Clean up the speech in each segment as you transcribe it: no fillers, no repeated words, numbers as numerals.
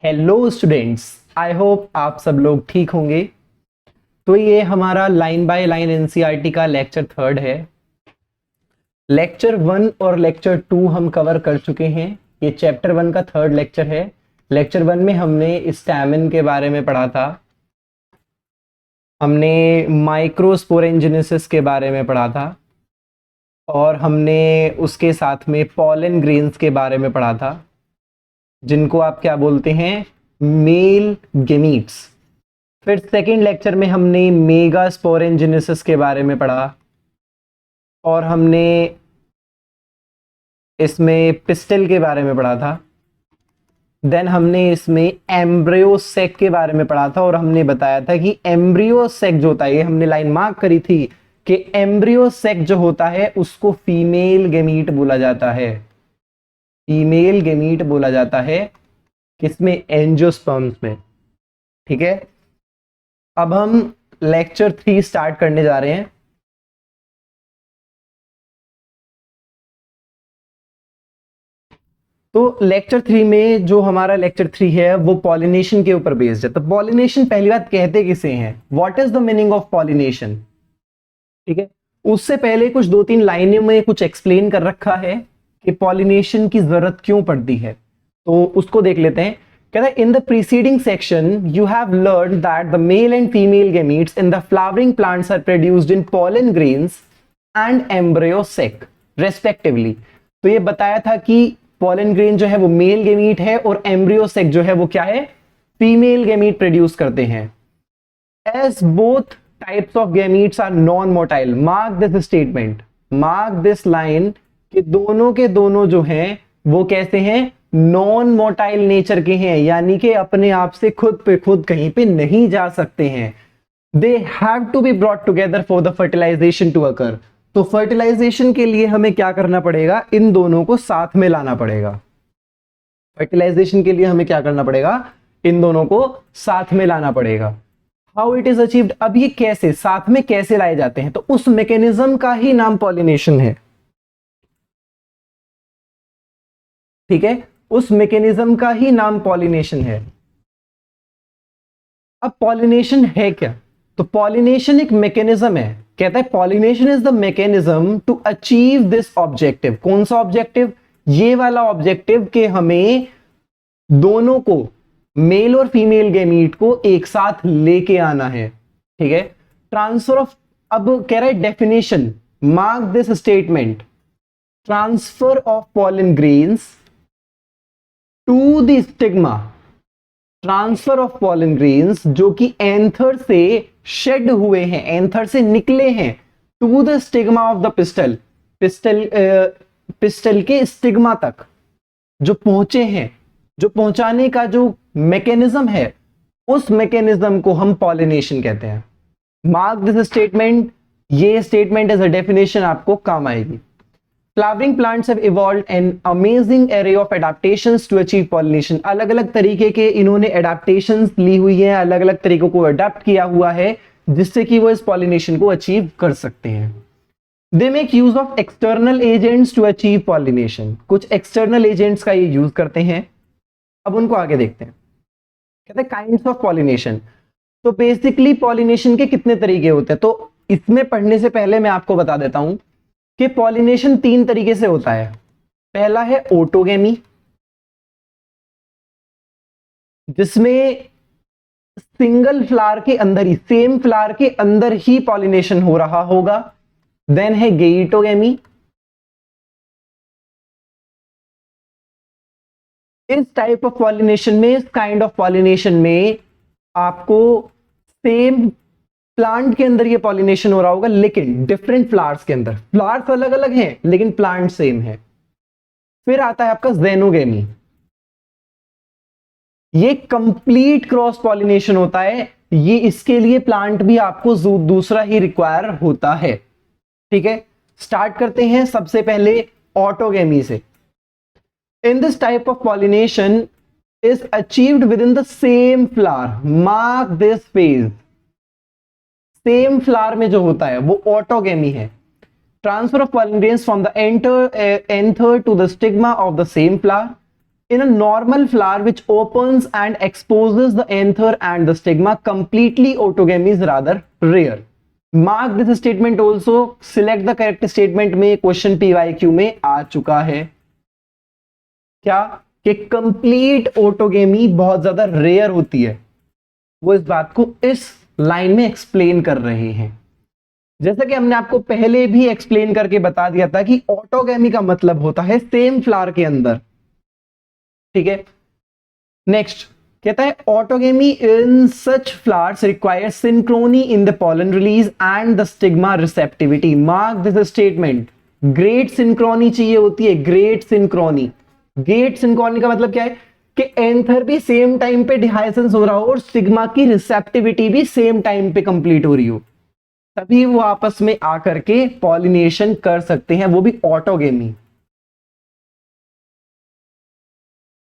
Hello students, I hope आप सब लोग ठीक होंगे। तो ये हमारा लाइन बाय लाइन एनसीईआरटी का लेक्चर थर्ड है। लेक्चर वन और लेक्चर टू हम कवर कर चुके हैं। ये चैप्टर वन का थर्ड लेक्चर है। लेक्चर वन में हमने स्टैमिन के बारे में पढ़ा था, हमने माइक्रोस्पोरेंजेनेसिस के बारे में पढ़ा था और हमने उसके साथ में पॉलन ग्रेन्स के बारे में पढ़ा था, जिनको आप क्या बोलते हैं, मेल गेमीट्स। फिर सेकेंड लेक्चर में हमने मेगास्पोरेंजेनेसिस के बारे में पढ़ा और हमने इसमें पिस्टल के बारे में पढ़ा था। देन हमने इसमें एम्ब्रियोसेक के बारे में पढ़ा था और हमने बताया था कि एम्ब्रियोसेक जो होता है, ये हमने लाइन मार्क करी थी कि एम्ब्रियोसेक जो होता है उसको फीमेल गेमीट बोला जाता है। फीमेल गेमीट बोला जाता है किसमें? एंजियोस्पर्म्स में। ठीक है, अब हम लेक्चर थ्री स्टार्ट करने जा रहे हैं। तो लेक्चर थ्री में जो हमारा लेक्चर थ्री है वो पॉलिनेशन के ऊपर बेस्ड है। तो पॉलिनेशन पहली बात कहते किसे हैं, what is the meaning of pollination. ठीक है, उससे पहले कुछ दो तीन लाइनें में कुछ एक्सप्लेन कर रखा है कि पॉलिनेशन की जरूरत क्यों पड़ती है, तो उसको देख लेते हैं। कहता है, in the preceding section you have learn that the male and female gametes in the flowering plants are produced in pollen grains and embryo sac respectively. तो ये बताया था कि पॉलन ग्रेन जो है वो मेल गेमीट है और एम्ब्रियोसेक जो है वो क्या है, फीमेल गेमीट प्रोड्यूस करते हैं। As both types of gametes are non motile, mark this statement, mark this line, कि दोनों के दोनों जो हैं वो कैसे हैं, नॉन मोटाइल नेचर के हैं, यानी कि अपने आप से खुद पे खुद कहीं पे नहीं जा सकते हैं। They have to be brought together for the fertilization to occur. तो फर्टिलाइजेशन के लिए हमें क्या करना पड़ेगा, इन दोनों को साथ में लाना पड़ेगा। फर्टिलाइजेशन के लिए हमें क्या करना पड़ेगा, इन दोनों को साथ में लाना पड़ेगा। हाउ इट इज अचीव्ड, अब ये कैसे साथ में कैसे लाए जाते हैं, तो उस मैकेनिज्म का ही नाम पॉलिनेशन है। ठीक है, उस मैकेनिज्म का ही नाम पॉलिनेशन है। अब पॉलिनेशन है क्या, तो पॉलिनेशन एक मैकेनिज्म है। कहता है pollination is the mechanism to achieve this objective. कौन सा ऑब्जेक्टिव, ये वाला ऑब्जेक्टिव, कि हमें दोनों को, मेल और फीमेल गेमीट को एक साथ लेके आना है। ठीक है, ट्रांसफर ऑफ, अब कह रहा है definition, mark this statement, transfer of pollen grains to the stigma, transfer of pollen grains जो कि एंथर से शेड हुए हैं, एंथर से निकले हैं, to the stigma of the pistil, pistil के स्टिग्मा तक जो पहुंचे हैं, जो पहुंचाने का जो मैकेनिज्म है, उस मैकेनिज्म को हम पॉलिनेशन कहते हैं। मार्क दिस स्टेटमेंट, ये स्टेटमेंट एज अ डेफिनेशन आपको काम आएगी। Flowering plants have evolved an amazing array of adaptations to achieve pollination. अलग अलग तरीके के इन्होंने adaptations ली हुई हैं, अलग अलग तरीकों को अडेप्ट किया हुआ है जिससे कि वो इस pollination को अचीव कर सकते हैं। They make use of external agents to achieve pollination. कुछ external agents का ये यूज करते हैं। अब उनको आगे देखते हैं। कहते हैं kinds of pollination. तो बेसिकली पॉलिनेशन के कितने तरीके होते हैं, तो इसमें पढ़ने से पहले मैं आपको बता देता हूं कि पॉलिनेशन तीन तरीके से होता है। पहला है ऑटोगेमी, जिसमें सिंगल फ्लावर के अंदर ही, सेम फ्लावर के अंदर ही पॉलिनेशन हो रहा होगा। देन है गेइटोगेमी, इस टाइप ऑफ पॉलिनेशन में, इस काइंड ऑफ पॉलिनेशन में आपको सेम प्लांट के अंदर ये पॉलिनेशन हो रहा होगा लेकिन डिफरेंट फ्लावर्स के अंदर, फ्लावर्स अलग अलग हैं लेकिन प्लांट सेम है। फिर आता है आपका ज़ेनोगेमी, ये कंप्लीट क्रॉस पॉलिनेशन होता है, ये इसके लिए प्लांट भी आपको दूसरा ही रिक्वायर होता है। ठीक है, स्टार्ट करते हैं सबसे पहले ऑटोगेमी से। In this type of pollination is achieved within the same flower, mark this phase, same flower में जो होता है वो ऑटोगेमी है। Transfer of pollen grains from the anther to the stigma of the same flower, In a normal flower which opens and exposes the anther and the stigma, completely autogamy is rather rare. Mark this statement also. Select the correct statement में question PYQ में आ चुका है क्या कि complete autogamy बहुत ज्यादा rare होती है। वो इस बात को इस लाइन में एक्सप्लेन कर रहे हैं। जैसा कि हमने आपको पहले भी एक्सप्लेन करके बता दिया था कि ऑटोगेमी का मतलब होता है सेम फ्लावर के अंदर, ठीक है। नेक्स्ट कहता है autogamy in such flowers require synchrony in the pollen release and the stigma receptivity. Mark this statement. Great Synchrony चाहिए होती है, ग्रेट सिंक्रोनी। ग्रेट सिंक्रोनी का मतलब क्या है कि एंथर भी सेम टाइम पे डिहाइसेंस हो रहा हो और स्टिग्मा की रिसेप्टिविटी भी सेम टाइम पे कंप्लीट हो रही हो, तभी वो आपस में आकर के पॉलिनेशन कर सकते हैं, वो भी autogamy.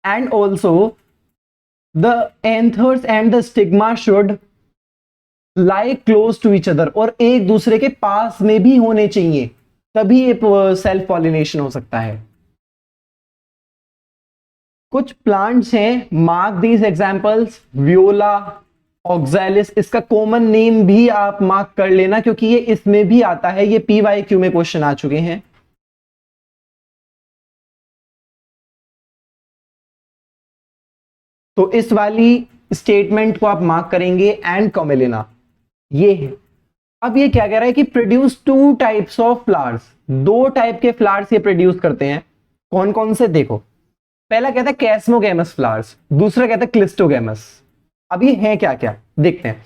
And also the anthers and the stigma should lie close to each other, और एक दूसरे के पास में भी होने चाहिए, तभी ये सेल्फ पॉलिनेशन हो सकता है। कुछ प्लांट्स हैं, mark these examples. Viola, oxalis, इसका कॉमन नेम भी आप मार्क कर लेना क्योंकि ये इसमें भी आता है, ये PYQ में क्वेश्चन आ चुके हैं। तो इस वाली स्टेटमेंट को आप मार्क करेंगे एंड कॉमेलिना ये है। अब ये क्या कह रहा है कि produce two types of flowers, दो टाइप के फ्लावर्स ये प्रोड्यूस करते हैं। कौन कौन से देखो, पहला कहता है कैस्मोगेमस फ्लावर्स, दूसरा कहता है क्लिस्टोगेमस। अब ये है क्या क्या देखते हैं।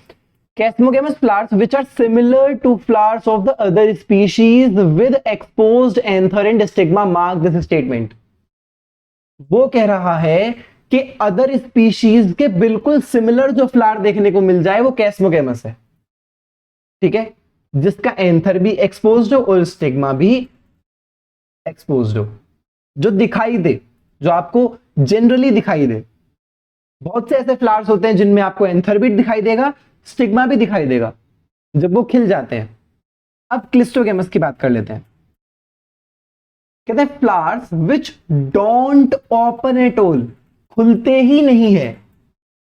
Chasmogamous flowers which are similar to flowers of the other species with exposed anther and stigma. Mark this statement. वो कह रहा है कि अदर स्पीशीज के बिल्कुल सिमिलर जो फ्लावर देखने को मिल जाए वो कैस्मोगेमस है, ठीक है, जिसका एंथर भी एक्सपोज्ड हो और स्टिग्मा भी एक्सपोज्ड हो, जो दिखाई दे, जो आपको जनरली दिखाई दे। बहुत से ऐसे फ्लावर्स होते हैं जिनमें आपको एंथर भी दिखाई देगा, स्टिग्मा भी दिखाई देगा जब वो खिल जाते हैं। अब क्लिस्टोगेमस की बात कर लेते हैं। कहते हैं flowers which don't open at all, खुलते ही नहीं है,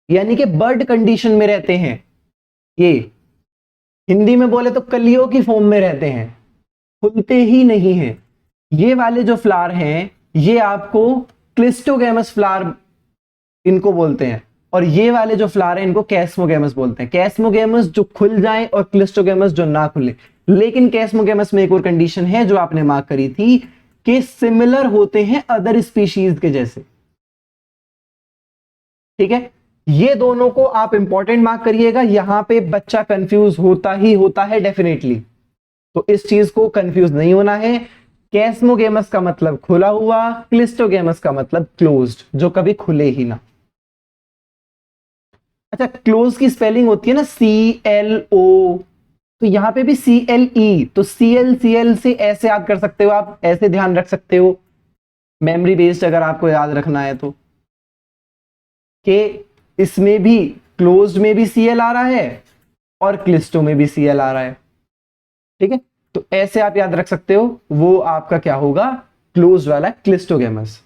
यानी कि बर्ड कंडीशन में रहते हैं। ये हिंदी में बोले तो कलियों की फॉर्म में रहते हैं, खुलते ही नहीं है। ये वाले जो फ्लावर हैं ये आपको क्लिस्टोगेमस फ्लावर इनको बोलते हैं, और ये वाले जो फ्लावर हैं इनको कैस्मोगेमस बोलते हैं। कैस्मोगेमस जो खुल जाए और क्लिस्टोगेमस जो ना खुले। लेकिन कैस्मोगेमस में एक और कंडीशन है जो आपने मार्क करी थी कि सिमिलर होते हैं अदर स्पीशीज के जैसे, ठीक है। ये दोनों को आप इंपॉर्टेंट मार्क करिएगा, यहां पे बच्चा कंफ्यूज होता ही होता है डेफिनेटली, तो इस चीज को कंफ्यूज नहीं होना है। कैस्मोगेमस का मतलब खुला हुआ, क्लिस्टोगेमस का मतलब क्लोज्ड, जो कभी खुले ही ना। अच्छा, क्लोज की स्पेलिंग होती है ना CLO, तो यहां पे भी CLE, तो CL से ऐसे याद कर सकते हो आप, ऐसे ध्यान रख सकते हो मेमोरी बेस्ड अगर आपको याद रखना है तो, कि इसमें भी क्लोज्ड में भी CL आ रहा है और क्लिस्टो में भी CL आ रहा है, ठीक है। तो ऐसे आप याद रख सकते हो, वो आपका क्या होगा, क्लोज वाला cleistogamous.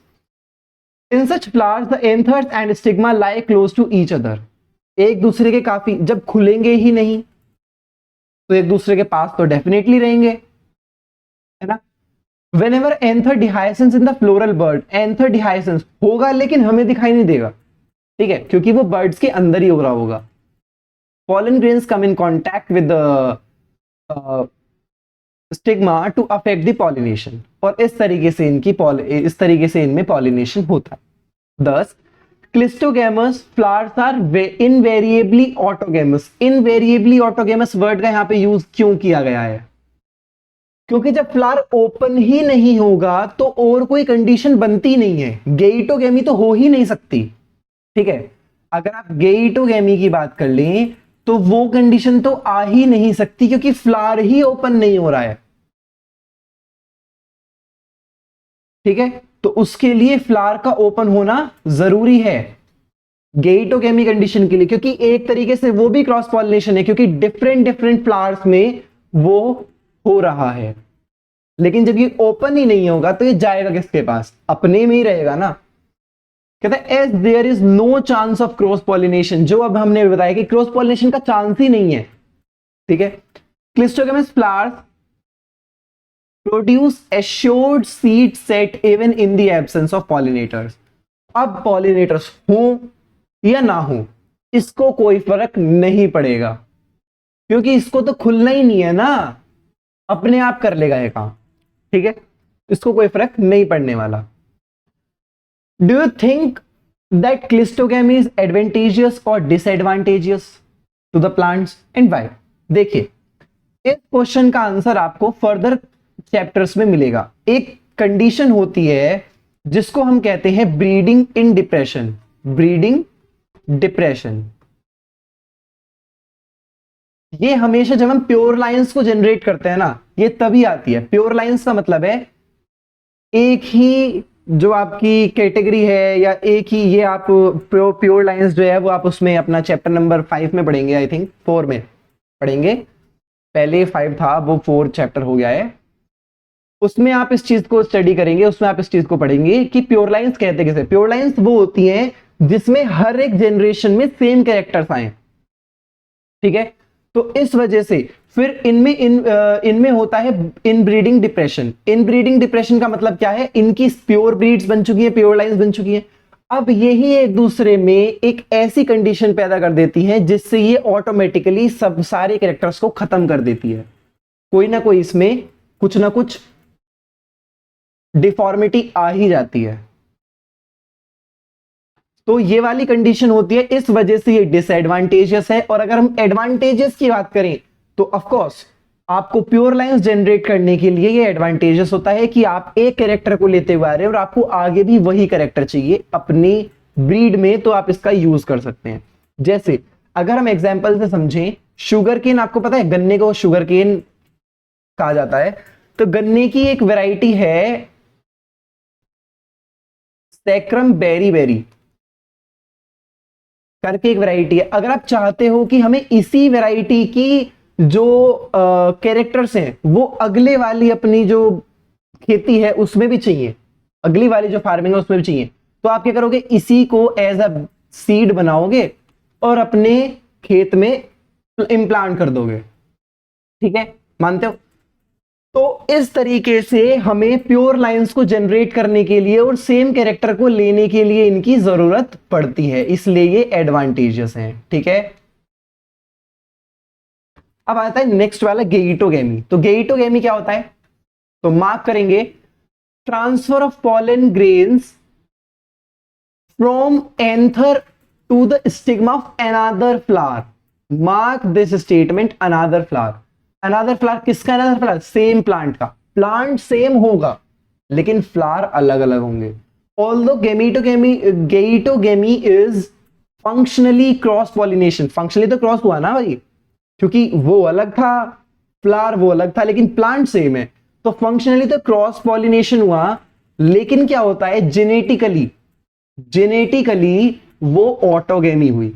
In such flowers the anthers and stigma lie close to each other, एक दूसरे के काफी, जब खुलेंगे ही नहीं तो एक दूसरे के पास तो डेफिनेटली रहेंगे, है ना। Whenever anther dehiscence in the floral bud, anther dehiscence होगा लेकिन हमें दिखाई नहीं देगा, ठीक है, क्योंकि वो बर्ड्स के अंदर ही हो रहा होगा। pollen grains come in contact with the stigma to affect the pollination, और इस तरीके से इनमें pollination होता है। Thus cleistogamous flowers are invariably autogamous. Invariably autogamous word का यहां पे यूज क्यों किया गया है, क्योंकि जब फ्लावर ओपन ही नहीं होगा तो और कोई कंडीशन बनती नहीं है, गेइटोगेमी तो हो ही नहीं सकती, ठीक है। अगर आप गेइटोगेमी की बात कर लें तो वो कंडीशन तो आ ही नहीं सकती क्योंकि फ्लावर ही ओपन नहीं हो रहा है, ठीक है। तो उसके लिए फ्लावर का ओपन होना जरूरी है गेइटोगेमी कंडीशन के लिए, क्योंकि एक तरीके से वो भी क्रॉस पॉलिनेशन है क्योंकि डिफरेंट डिफरेंट फ्लावर्स में वो हो रहा है। लेकिन जब ये ओपन ही नहीं होगा तो ये जाएगा किसके पास, अपने में ही रहेगा ना। कहता है as there is no chance of cross pollination, जो अब हमने बताया कि क्रॉस पॉलिनेशन का चांस ही नहीं है, ठीक है। Cleistogamous flowers produce assured seed set even in the absence of pollinators. अब पॉलिनेटर्स हो या ना हो इसको कोई फर्क नहीं पड़ेगा, क्योंकि इसको तो खुलना ही नहीं है ना, अपने आप कर लेगा ये काम, ठीक है। इसको कोई फर्क नहीं पड़ने वाला। Do you think that cleistogamy is advantageous और disadvantageous to the plants and why? देखिए, इस क्वेश्चन का आंसर आपको फर्दर चैप्टर्स में मिलेगा। एक कंडीशन होती है जिसको हम कहते हैं breeding in depression, breeding depression. ये हमेशा जब हम प्योर लाइंस को जनरेट करते हैं ना, ये तभी आती है। प्योर लाइंस का मतलब है एक ही जो आपकी कैटेगरी है, या एक ही ये आप प्योर लाइंस जो है वो आप उसमें अपना चैप्टर नंबर 5 में पढ़ेंगे, आई थिंक 4 में पढ़ेंगे। पहले 5 था, वो 4 चैप्टर हो गया है। उसमें आप इस चीज को स्टडी करेंगे, उसमें आप इस चीज को पढ़ेंगे कि प्योर लाइंस कहते किसे। प्योर लाइंस वो होती हैं जिसमें हर एक जनरेशन में सेम कैरेक्टर्स आए, ठीक है। तो इस वजह से फिर इनमें होता है इनब्रीडिंग डिप्रेशन। इनब्रीडिंग डिप्रेशन का मतलब क्या है? इनकी प्योर ब्रीड्स बन चुकी है, प्योर लाइंस बन चुकी है, अब यही एक दूसरे में एक ऐसी कंडीशन पैदा कर देती है जिससे ये ऑटोमेटिकली सब सारे कैरेक्टर्स को खत्म कर देती है। कोई ना कोई इसमें कुछ ना कुछ डिफॉर्मिटी आ ही जाती है। तो ये वाली कंडीशन होती है, इस वजह से ये डिसएडवांटेजियस है। और अगर हम एडवांटेजेस की बात करें तो ऑफ कोर्स आपको प्योर लाइंस जनरेट करने के लिए ये एडवांटेजेस होता है कि आप एक कैरेक्टर को लेते हुए आ रहे हैं और आपको आगे भी वही कैरेक्टर चाहिए अपनी ब्रीड में, तो आप इसका यूज कर सकते हैं। जैसे अगर हम एग्जांपल से समझें, शुगर केन, आपको पता है गन्ने को शुगर केन कहा जाता है। तो गन्ने की एक वैरायटी है सैक्रम बेरी बेरी करके एक वैरायटी है। अगर आप चाहते हो कि हमें इसी वैरायटी की जो कैरेक्टर्स हैं वो अगले वाली अपनी जो खेती है उसमें भी चाहिए, अगली वाली जो फार्मिंग है उसमें भी चाहिए, तो आप क्या करोगे? इसी को एज अ सीड बनाओगे और अपने खेत में इम्प्लांट कर दोगे, ठीक है। मानते हो? तो इस तरीके से हमें प्योर लाइंस को जनरेट करने के लिए और सेम कैरेक्टर को लेने के लिए इनकी जरूरत पड़ती है, इसलिए ये एडवांटेजेस हैं, ठीक है। अब आता है नेक्स्ट वाला गेइटोगेमी। तो गेइटोगेमी क्या होता है? तो मार्क करेंगे, transfer of pollen grains from anther to the stigma of another flower. Mark this statement, another flower. Another flower किसका? अनदर फ्लावर सेम प्लांट का। प्लांट सेम होगा लेकिन फ्लावर अलग अलग होंगे। Although geitonogamy is functionally cross pollination. Functionally तो cross हुआ ना भाई, क्योंकि वो अलग था, फ्लावर वो अलग था, लेकिन प्लांट सेम है। तो फंक्शनली तो क्रॉस पॉलिनेशन हुआ, लेकिन क्या होता है जेनेटिकली वो ऑटोगेमी हुई।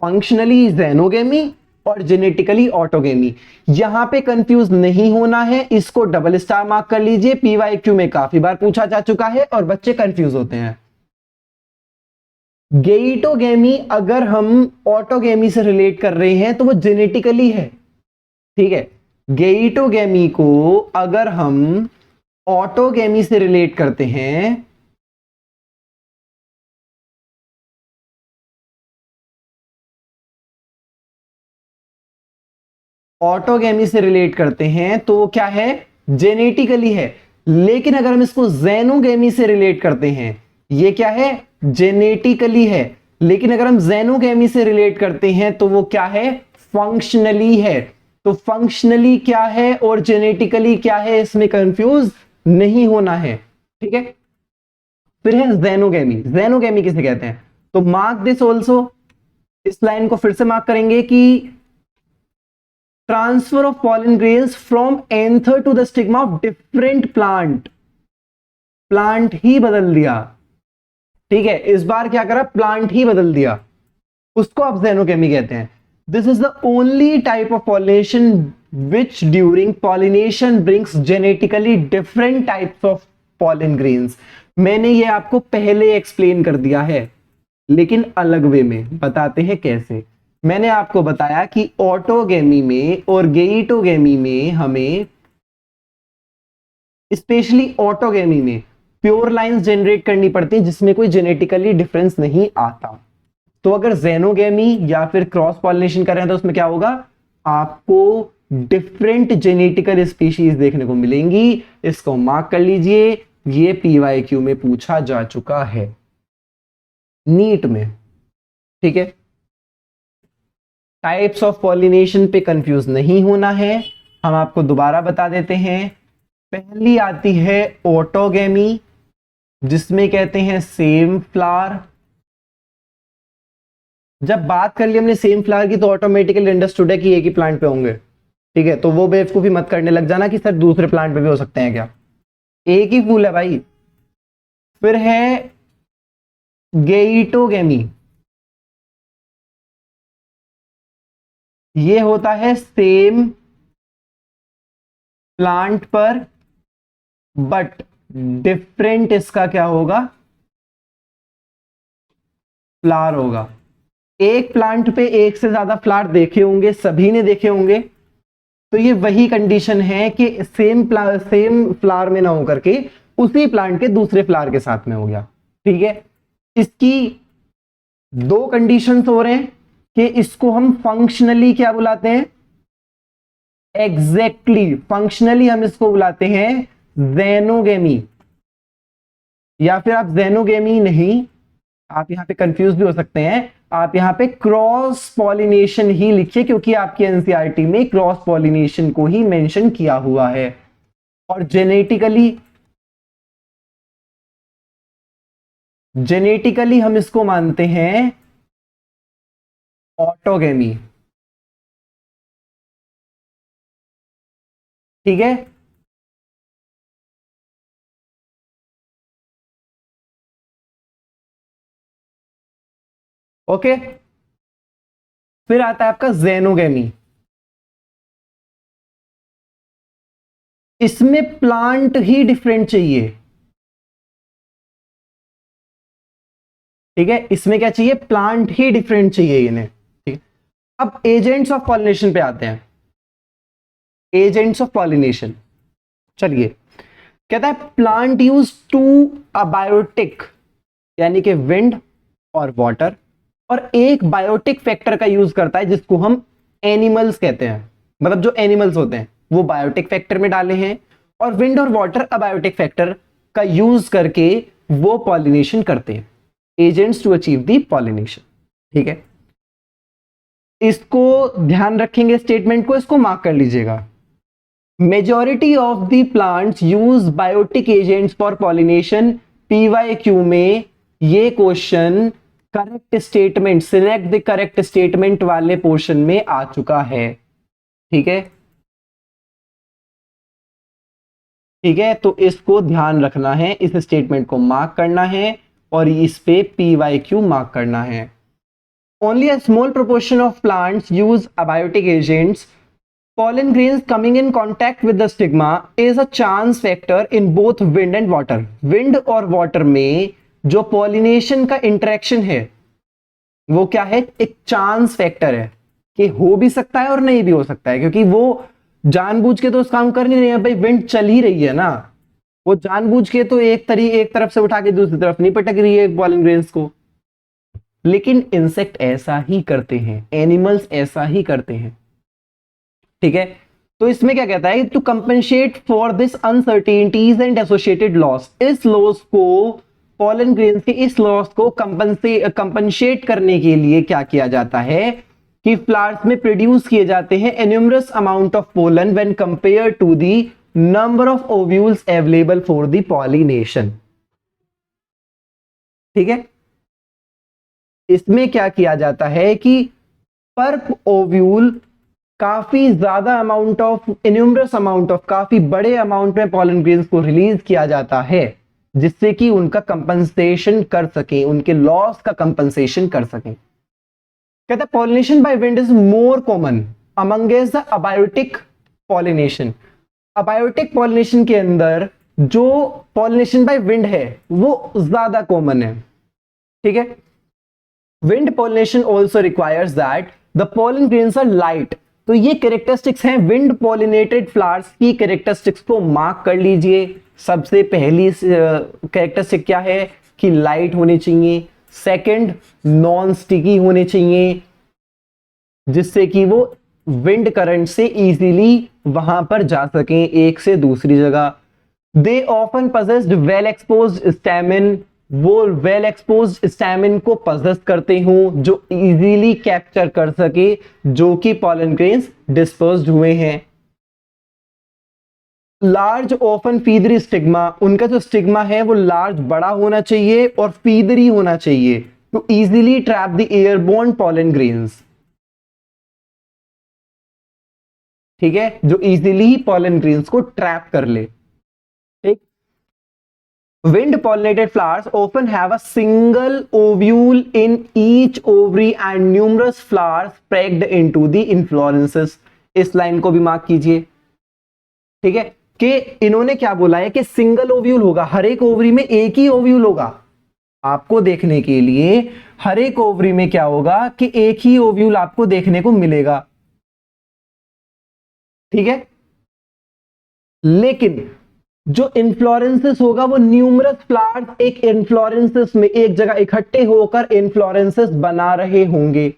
फंक्शनली ज़ेनोगेमी और जेनेटिकली ऑटोगेमी। यहां पे कंफ्यूज नहीं होना है, इसको डबल स्टार मार्क कर लीजिए, पीवाईक्यू में काफी बार पूछा जा चुका है और बच्चे कंफ्यूज होते हैं। गेइटोगेमी अगर हम ऑटोगेमी से रिलेट कर रहे हैं तो वो जेनेटिकली है, ठीक है। गेइटोगेमी को अगर हम ऑटोगेमी से रिलेट करते हैं तो क्या है? जेनेटिकली है। लेकिन अगर हम इसको ज़ेनोगेमी से रिलेट करते हैं, ये क्या है? जेनेटिकली है। लेकिन अगर हम ज़ेनोगेमी से रिलेट करते हैं तो वो क्या है? फंक्शनली है। तो फंक्शनली क्या है और जेनेटिकली क्या है, इसमें कंफ्यूज नहीं होना है, ठीक है। फिर है ज़ेनोगेमी। ज़ेनोगेमी किसे कहते हैं? तो मार्क दिस ऑल्सो, इस लाइन को फिर से मार्क करेंगे कि transfer of pollen grains from anther to the stigma of different plant ही बदल दिया, ठीक है। इस बार क्या करा? प्लांट ही बदल दिया, उसको आप ज़ेनोगेमी कहते हैं। This is the only type of pollination which during pollination brings genetically different types of pollen grains. मैंने ये आपको पहले एक्सप्लेन कर दिया है, लेकिन अलग वे में बताते हैं कैसे। मैंने आपको बताया कि ऑटोगेमी में और गेइटोगेमी में हमें, स्पेशली ऑटोगेमी में, प्योर लाइंस जनरेट करनी पड़ती है जिसमें कोई जेनेटिकली डिफरेंस नहीं आता। तो अगर जेनोगेमी या फिर क्रॉस पॉलिनेशन कर रहे हैं तो उसमें क्या होगा, आपको डिफरेंट जेनेटिकल स्पीशीज देखने को मिलेंगी। इसको मार्क कर लीजिए, ये पीवाईक्यू में पूछा जा चुका है, नीट में। ठीक है, टाइप्स ऑफ पॉलिनेशन पे कंफ्यूज नहीं होना है, हम आपको दोबारा बता देते हैं। पहली आती है ऑटोगेमी, जिसमें कहते हैं सेम फ्लावर। जब बात कर ली हमने सेम फ्लावर की तो ऑटोमेटिकली अंडरस्टूड है कि एक ही प्लांट पे होंगे। ठीक है, तो वो बेवकूफी मत करने लग जाना कि सर दूसरे प्लांट पे भी हो सकते हैं क्या, एक ही फूल है भाई। फिर है गेइटोगेमी, ये होता है सेम प्लांट पर बट डिफरेंट इसका क्या होगा, फ्लावर होगा। एक प्लांट पे एक से ज्यादा फ्लावर देखे होंगे, सभी ने देखे होंगे, तो ये वही कंडीशन है कि सेम फ्लावर में ना होकर के उसी प्लांट के दूसरे फ्लावर के साथ में हो गया। ठीक है, इसकी दो कंडीशंस हो रहे हैं कि इसको हम फंक्शनली क्या बुलाते हैं, एग्जैक्टली फंक्शनली हम इसको बुलाते हैं जेनोगेमी, या फिर आप जेनोगेमी नहीं, आप यहां पे कंफ्यूज भी हो सकते हैं, आप यहां पे क्रॉस पॉलिनेशन ही लिखिए क्योंकि आपकी एनसीईआरटी में क्रॉस पॉलिनेशन को ही मेंशन किया हुआ है। और जेनेटिकली हम इसको मानते हैं ऑटोगेमी। ठीक है, ओके। फिर आता है आपका जेनोगेमी, इसमें प्लांट ही डिफरेंट चाहिए। ठीक है, इसमें क्या चाहिए, प्लांट ही डिफरेंट चाहिए इन्हें। ठीक है, अब एजेंट्स ऑफ पॉलिनेशन पे आते हैं। एजेंट्स ऑफ पॉलिनेशन, चलिए, कहता है प्लांट यूज टू अबायोटिक, यानी कि विंड और वाटर, और एक बायोटिक फैक्टर का यूज करता है जिसको हम एनिमल्स कहते हैं, मतलब जो एनिमल्स होते हैं वो बायोटिक फैक्टर में डाले हैं, और विंड और वाटर अबायोटिक फैक्टर का यूज करके वो पॉलिनेशन करते हैं, agents to achieve the pollination. ठीक है, इसको ध्यान रखेंगे, स्टेटमेंट को, इसको मार्क कर लीजिएगा। Majority of the plants use biotic agents for pollination, PYQ में ये question correct statement, select the correct statement वाले पोर्शन में आ चुका है। ठीक है, ठीक है, तो इसको ध्यान रखना है, इस स्टेटमेंट को मार्क करना है और इस पे पीवाईक्यू मार्क करना है। Only a small proportion of plants use abiotic agents, pollen grains coming in contact with the stigma is a chance factor in both wind and water। wind और water में जो pollination का interaction है वो क्या है, एक चांस फैक्टर है कि हो भी सकता है और नहीं भी हो सकता है, क्योंकि वो जानबूझ के तो उस काम कर नहीं रही है भाई, विंड चल ही रही है ना, वो जानबूझ के तो एक तरफ से उठा के दूसरी तरफ नहीं पटक रही है पॉलन ग्रेन्स को। लेकिन इंसेक्ट ऐसा ही करते हैं, एनिमल्स ऐसा ही करते हैं। ठीक है, तो इसमें क्या कहता है, to compensate for this uncertainties and associated loss, इस लॉस को, पॉलन ग्रेन्स के इस लॉस को कंपनसेट करने के लिए क्या किया जाता है कि फ्लावर्स में प्रोड्यूस किए जाते हैं enormous amount of pollen when compare to the number of ovules available for the pollination. ठीक है, इसमें क्या किया जाता है कि पर ओव्यूल काफी ज्यादा अमाउंट ऑफ, इन्यूमरस अमाउंट ऑफ, काफी बड़े अमाउंट में पॉलन ग्रेन्स को रिलीज किया जाता है जिससे कि उनका कंपनसेशन कर सके, उनके लॉस का कंपनसेशन कर सके। कहता है pollination by wind is more common amongst the abiotic pollination. Abiotic pollination के अंदर जो पॉलिनेशन बाय विंड है वो ज्यादा कॉमन है। ठीक है, wind pollination also requires that the pollen grains are light. तो ये कैरेक्टरिस्टिक्स हैं विंड पॉलिनेटेड फ्लावर्स की, कैरेक्टरिस्टिक्स को मार्क कर लीजिए। सबसे पहली कैरेक्टरिस्टिक क्या है कि लाइट होने चाहिए। सेकंड, नॉन स्टिकी होने चाहिए, जिससे कि वो विंड करंट से इजीली वहां पर जा सकें एक से दूसरी जगह। They often possessed well exposed stamen, वो वेल एक्सपोज्ड स्टैमिन को पजेस करते हूं जो इजीली कैप्चर कर सके जो कि पॉलन ग्रेन्स डिस्पर्स्ड हुए हैं। लार्ज ओपन फीदरी स्टिग्मा, उनका जो स्टिग्मा है वो लार्ज बड़ा होना चाहिए और फीदरी होना चाहिए to easily trap the airborne pollen grains. ठीक है, जो इजीली पॉलन ग्रेन्स को ट्रैप कर ले। ठीक, wind pollinated flowers often have a single ovule in each ovary and numerous flowers packed into the inflorescences। इस लाइन को भी मार्क कीजिए। ठीक है, कि इन्होंने क्या बोला है कि सिंगल ओव्यूल होगा, हर एक ओवरी में एक ही ओव्यूल होगा। आपको देखने के लिए हर एक ओवरी में क्या होगा कि एक ही ओव्यूल आपको देखने को मिलेगा। ठीक है, लेकिन जो इन्फ्लोरेंसेस होगा वो न्यूमरस फ्लावर्स एक इन्फ्लोरेंसेस में एक जगह इकट्ठे होकर इन्फ्लोरेंसेस बना रहे होंगे।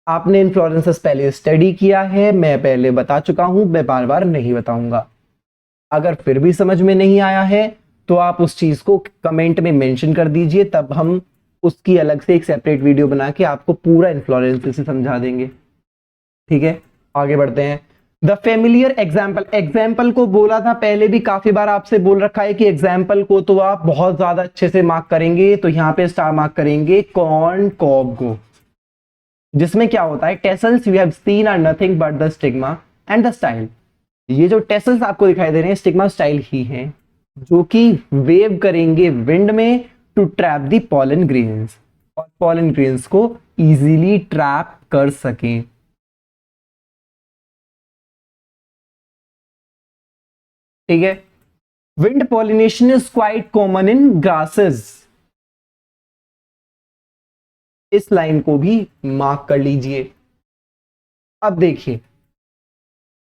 आपने इन्फ्लोरेंसेस पहले स्टडी किया है, मैं पहले बता चुका हूं, मैं बार बार नहीं बताऊंगा। अगर फिर भी समझ में नहीं आया है तो आप उस चीज को कमेंट में मेंशन कर दीजिए, तब हम उसकी अलग से एक सेपरेट वीडियो बना के आपको पूरा इन्फ्लोरेंसेस से समझा देंगे। ठीक है, आगे बढ़ते हैं। द फेमिलियर एग्जाम्पल, एग्जाम्पल को बोला था पहले भी, काफी बार आपसे बोल रखा है कि एग्जाम्पल को तो आप बहुत ज्यादा अच्छे से मार्क करेंगे, तो यहां पे स्टार मार्क करेंगे कॉर्न कॉब को, जिसमें क्या होता है tassels we have seen are nothing but the stigma and the style. ये जो टेसल्स आपको दिखाई दे रहे हैं स्टिग्मा स्टाइल ही हैं, जो कि वेव करेंगे विंड में to trap the pollen grains और पॉलन ग्रेन्स को इजीली ट्रैप कर सकें। ठीक है, wind pollination is quite common in grasses. इस लाइन को भी मार्क कर लीजिए। अब देखिए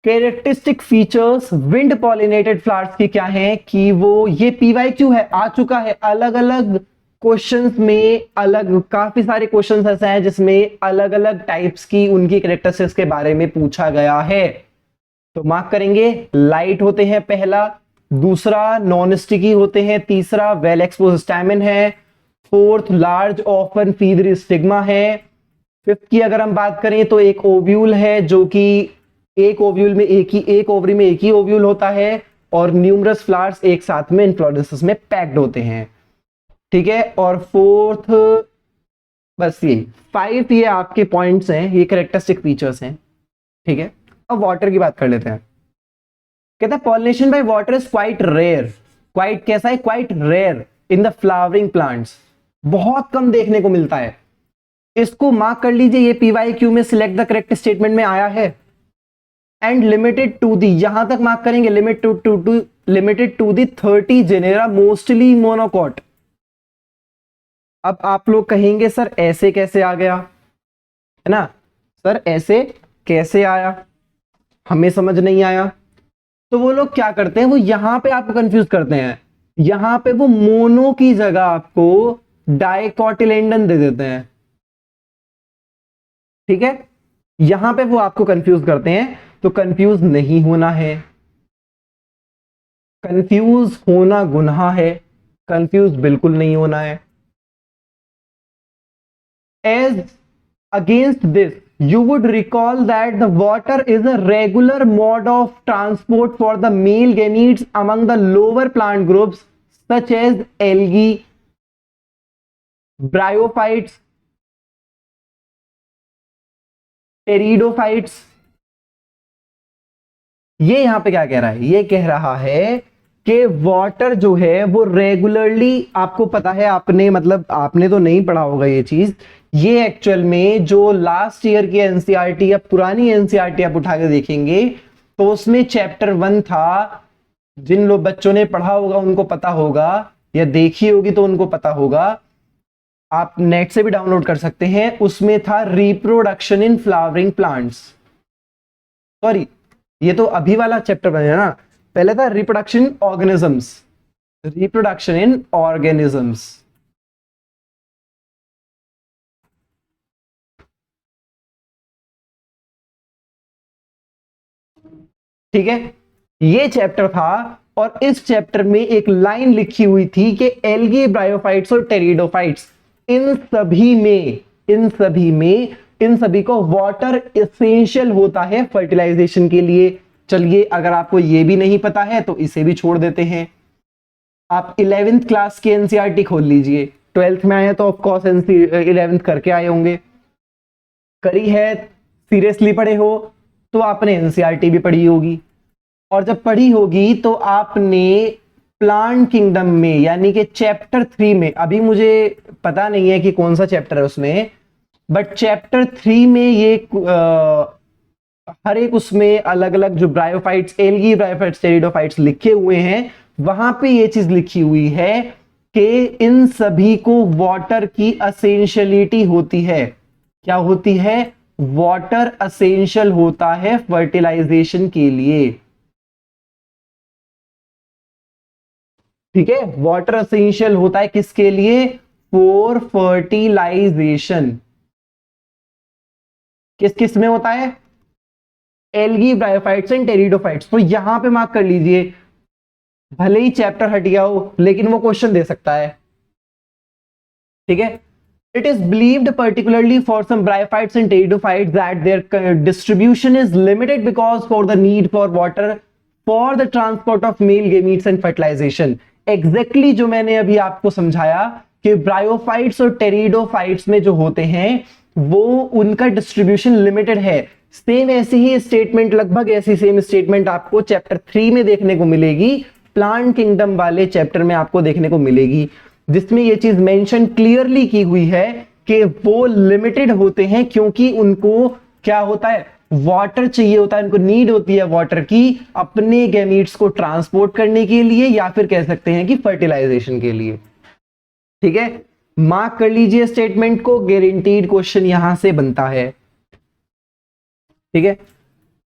characteristic features wind pollinated flowers की क्या है कि वो, ये पीवाईक्यू है, आ चुका है अलग अलग क्वेश्चंस में, अलग काफी सारे क्वेश्चंस ऐसे हैं जिसमें अलग अलग टाइप्स की उनकी कैरेक्टरिस्टिक्स के बारे में पूछा गया है। तो मार्क करेंगे, लाइट होते हैं पहला, दूसरा नॉन स्टिकी होते हैं, तीसरा वेल एक्सपोज स्टैमिन है, फोर्थ लार्ज ओपन फीदरी स्टिग्मा है, फिफ्थ की अगर हम बात करें तो एक ओव्यूल है जो कि एक ओव्यूल में एक ओवरी में एक ही ओव्यूल होता है और न्यूमरस फ्लावर्स एक साथ में इन्फ्लोरेंसेस में पैक्ड होते हैं। ठीक है, और फोर्थ, बस ये 5 ये आपके पॉइंट्स हैं, ये कैरेक्टरिस्टिक फीचर्स हैं। ठीक है, अब वाटर की बात कर लेते हैं। कहता है pollination by water is quite rare. Quite कैसा है? Quite rare in the flowering plants, बहुत कम देखने को मिलता है। इसको मार्क कर लीजिए, ये पीवाईक्यू में सिलेक्ट द करेक्ट स्टेटमेंट में आया है। एंड लिमिटेड टू दी, यहां तक मार्क करेंगे, limited to the 30 genera mostly monocot. अब आप लोग कहेंगे सर ऐसे कैसे आ गया, है ना सर, ऐसे कैसे आया, हमें समझ नहीं आया। तो वो लोग क्या करते हैं, वो यहां पे आपको कंफ्यूज करते हैं, यहां पे वो मोनो की जगह आपको डाइकोटिलेंडन दे देते हैं। ठीक है, यहां पे वो आपको कंफ्यूज करते हैं, तो कंफ्यूज नहीं होना है, कंफ्यूज होना गुनाह है, कंफ्यूज बिल्कुल नहीं होना है। As against this you would recall that the water is a regular mode of transport for the male gametes among the lower plant groups such as algae, bryophytes, pteridophytes। ये यहां पे क्या कह रहा है, ये कह रहा है कि वाटर जो है वो रेगुलरली, आपको पता है, आपने मतलब आपने तो नहीं पढ़ा होगा ये चीज, ये एक्चुअल में जो लास्ट ईयर की एनसीईआरटी या पुरानी एनसीईआरटी आप उठा के देखेंगे तो उसमें चैप्टर 1 था जिन लोग बच्चों ने पढ़ा होगा उनको पता होगा, या देखी होगी तो उनको पता होगा, आप नेट से भी डाउनलोड कर सकते हैं। उसमें था reproduction in flowering plants. Sorry, ये तो अभी वाला चैप्टर बना ना, पहले था reproduction in organisms, reproduction in organisms. ठीक है, ये चैप्टर था। और इस चैप्टर में एक लाइन लिखी हुई थी कि एल्गी, ब्रायोफाइट्स और टेरिडोफाइट्स, इन सभी को वाटर एसेंशियल होता है फर्टिलाइजेशन के लिए। चलिए, अगर आपको ये भी नहीं पता है तो इसे भी छोड़ देते हैं। आप 11th क्लास के एनसीईआरटी खोल लीजिए, 12th में आए तो ऑफकोर्स 11th करके आए होंगे, करी है, सीरियसली पढ़े हो तो आपने एनसीईआरटी भी पढ़ी होगी। और जब पढ़ी होगी तो आपने प्लांट किंगडम में, यानी कि चैप्टर 3 में, अभी मुझे पता नहीं है कि कौन सा चैप्टर है उसमें, बट चैप्टर 3 में ये हर एक उसमें अलग अलग जो ब्रायोफाइट्स, एल्गी, ब्रायोफाइट्स, टेरिडोफाइट्स लिखे हुए हैं, वहां पे ये चीज लिखी हुई है कि इन सभी को वाटर की असेंशियलिटी होती है। क्या होती है? वाटर असेंशियल होता है फर्टिलाइजेशन के लिए। ठीक है, वाटर असेंशियल होता है किसके लिए? For fertilization. किस किस में होता है? Algae, bryophytes and pteridophytes. तो यहां पे मार्क कर लीजिए, भले ही चैप्टर हट गया हो लेकिन वो क्वेश्चन दे सकता है। ठीक है, it is believed particularly for some bryophytes and pteridophytes that their distribution is limited because for the need for water for the transport of male gametes and fertilization। exactly जो मैंने अभी आपको समझाया कि ब्रायोफाइट्स और टेरिडोफाइट्स में जो होते हैं वो उनका डिस्ट्रीब्यूशन लिमिटेड है। सेम ऐसी ही स्टेटमेंट, लगभग ऐसी सेम स्टेटमेंट आपको चैप्टर 3 में देखने को मिलेगी, प्लांट किंगडम वाले चैप्टर में आपको देखने को मिलेगी, जिसमें यह चीज मेंशन क्लियरली की हुई है कि वो लिमिटेड होते हैं क्योंकि उनको क्या होता है? वाटर चाहिए होता है, उनको नीड होती है वाटर की अपने गैमीट्स को ट्रांसपोर्ट करने के लिए, या फिर कह सकते हैं कि फर्टिलाइजेशन के लिए। ठीक है, मार्क कर लीजिए स्टेटमेंट को, गारंटीड क्वेश्चन यहां से बनता है। ठीक है,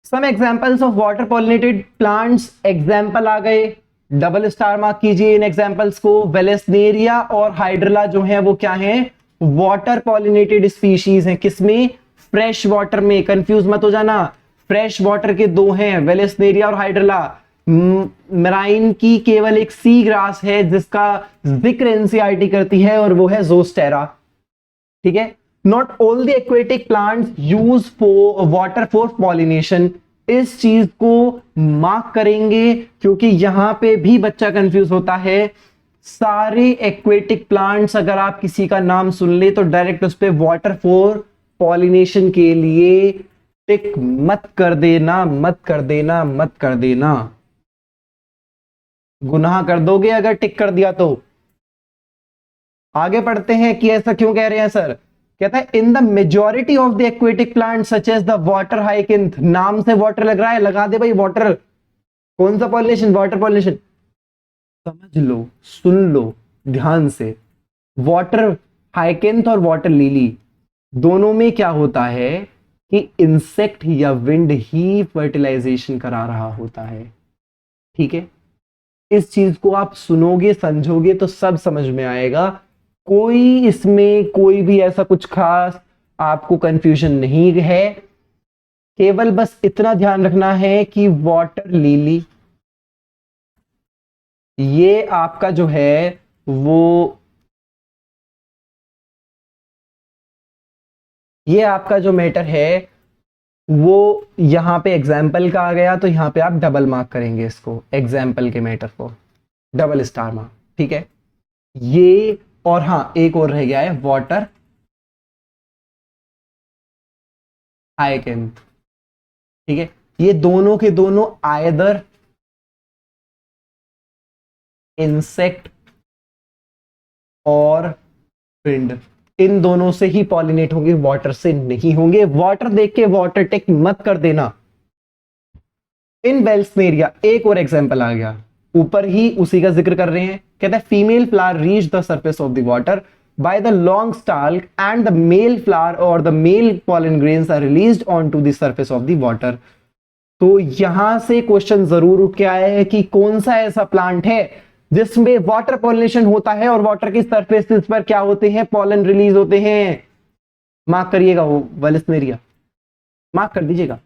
some examples of water pollinated plants, example आ गए, डबल स्टार मार्क कीजिए इन एग्जांपल्स को। वेलेस्नेरिया और हाइड्रला जो है वो क्या है? वाटर पॉलिनेटेड स्पीशीज हैं। किसमें? फ्रेश वाटर में। कंफ्यूज मत हो जाना, फ्रेश वाटर के दो हैं, वेलेस्नेरिया और हाइड्रला। मेराइन की केवल एक सी ग्रास है जिसका जिक्र एनसीईआरटी करती है और वो है जोस्टेरा। ठीक है, not all the aquatic plants use for water for pollination. इस चीज को मार्क करेंगे क्योंकि यहां पे भी बच्चा कंफ्यूज होता है। सारे एक्वेटिक प्लांट्स अगर आप किसी का नाम सुन ले तो डायरेक्ट उस पर वाटर फॉर पॉलिनेशन के लिए टिक मत कर देना, मत कर देना, मत कर देना। गुनाह कर दोगे अगर टिक कर दिया तो। आगे पढ़ते हैं कि ऐसा क्यों कह रहे हैं सर। कहता है in the majority of the aquatic plant such as the water hyacinth. नाम से वाटर लग रहा है, लगा दे भाई वाटर। कौन सा पॉलिनेशन? Water pollination. समझ लो, सुन लो ध्यान से। वाटर हाइकिंथ और वाटर लिली दोनों में क्या होता है कि इंसेक्ट या विंड ही फर्टिलाइजेशन करा रहा होता है। ठीक है, इस चीज को आप सुनोगे समझोगे तो सब समझ में आएगा। कोई इसमें कोई भी ऐसा कुछ खास आपको कंफ्यूजन नहीं है। केवल बस इतना ध्यान रखना है कि वाटर लिली ये आपका जो है वो, ये आपका जो मैटर है वो यहां पे एग्जाम्पल का आ गया तो यहां पे आप डबल मार्क करेंगे इसको, एग्जाम्पल के मैटर को डबल स्टार मार्क। ठीक है, ये और हाँ एक और रह गया है वाटर हाइकिंथ। ठीक है, ये दोनों के दोनों आयदर इंसेक्ट और विंड, इन दोनों से ही पॉलिनेट होंगे, वाटर से नहीं होंगे। वाटर देख के वाटर टेक मत कर देना। इन वेल्सनेरिया एक और एग्जांपल आ गया, ऊपर ही उसी का जिक्र कर रहे हैं। कहता है female flower reach the surface of the water by the long stalk and the male flower और the male pollen grains are released on to the surface of the water. तो यहां से क्वेश्चन जरूर उठ के आया है कि कौन सा ऐसा प्लांट है जिसमें वाटर पॉलिनेशन होता है और वाटर की सरफेसेस पर क्या होते हैं, पॉलन रिलीज होते हैं। मार्क करिएगा वो वेलेस्नेरिया, मार्क कर दीजिएगा।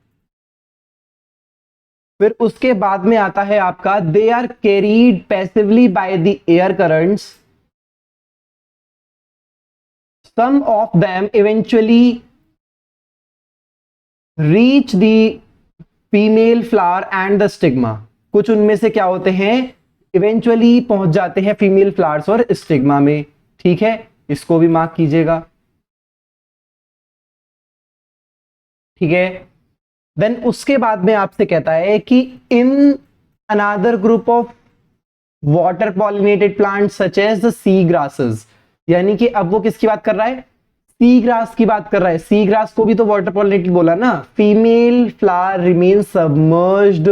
फिर उसके बाद में आता है आपका they are carried passively by the air currents, some of them eventually reach the female flower and the stigma. कुछ उनमें से क्या होते हैं, इवेंचुअली पहुंच जाते हैं फीमेल फ्लावर्स और स्टिग्मा में। ठीक है, इसको भी मार्क कीजिएगा। ठीक है, देन उसके बाद में आपसे कहता है कि in another group of water pollinated plants such as the sea grasses, यानी कि अब वो किसकी बात कर रहा है, सी ग्रास की बात कर रहा है। सी ग्रास को भी तो वाटर पॉलिनेटेड बोला ना। Female flower remain submerged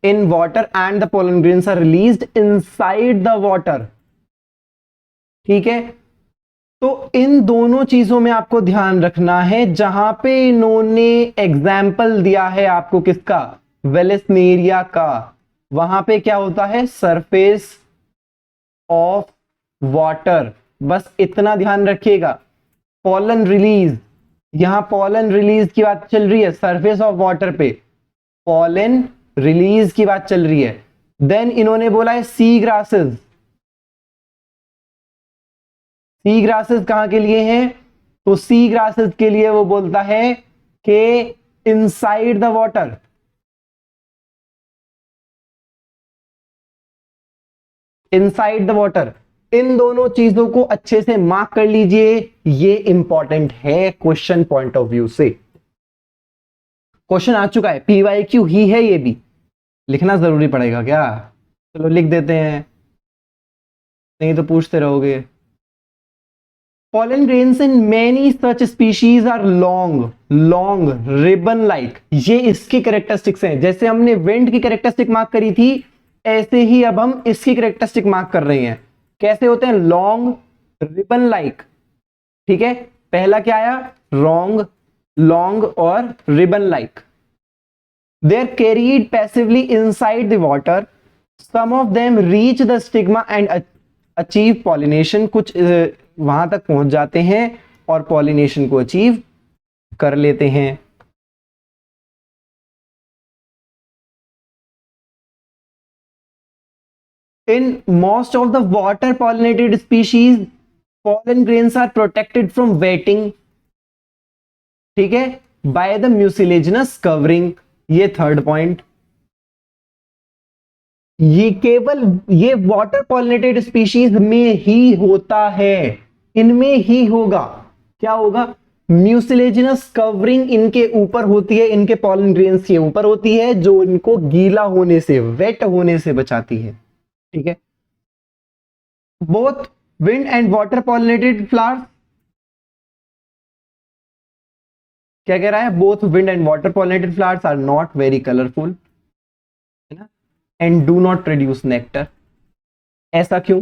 in water and the pollen grains are released inside the water. ठीक है, तो इन दोनों चीजों में आपको ध्यान रखना है। जहां पे इन्होंने एग्जाम्पल दिया है आपको किसका, वेलेस्नेरिया का, वहां पे क्या होता है, सरफेस ऑफ वाटर। बस इतना ध्यान रखिएगा। पॉलन रिलीज, यहां पॉलन रिलीज की बात चल रही है सरफेस ऑफ वाटर पे, पॉलन रिलीज की बात चल रही है। देन इन्होंने बोला है सी ग्रासेस। सी ग्रासेस कहां के लिए हैं, तो सी ग्रासेस के लिए वो बोलता है कि inside the water. Inside the water. इन दोनों चीजों को अच्छे से मार्क कर लीजिए, ये इंपॉर्टेंट है क्वेश्चन पॉइंट ऑफ व्यू से। क्वेश्चन आ चुका है, पीवाईक्यू ही है, ये भी लिखना जरूरी पड़ेगा क्या, चलो लिख देते हैं, नहीं तो पूछते रहोगे। Pollen grains in many such species are long ribbon like। ये इसकी कैरेक्टरिस्टिक्स हैं। जैसे हमने विंड की कैरेक्टरिस्टिक मार्क करी थी, ऐसे ही अब हम इसकी कैरेक्टरिस्टिक मार्क कर रहे हैं। कैसे होते हैं, लॉन्ग रिबन लाइक। ठीक है, पहला क्या आया, लॉन्ग और ribbon like. They are carried passively inside the water, some of them reach the stigma and achieve pollination. कुछ वहां तक पहुंच जाते हैं और पॉलिनेशन को अचीव कर लेते हैं। In most of the water pollinated species, pollen grains are protected from wetting, ठीक है, by the mucilaginous covering। ये थर्ड पॉइंट। ये केवल ये वाटर पॉलिनेटेड स्पीशीज में ही होता है, इनमें ही होगा। क्या होगा, म्यूसिलेजिनस कवरिंग इनके ऊपर होती है, इनके पॉलन ग्रेन्स के ऊपर होती है, जो इनको गीला होने से, वेट होने से बचाती है। ठीक है, both wind and water pollinated flowers, क्या कह रहा है, both wind and water pollinated flowers are not very colourful, है ना, and do not produce nectar. ऐसा क्यों,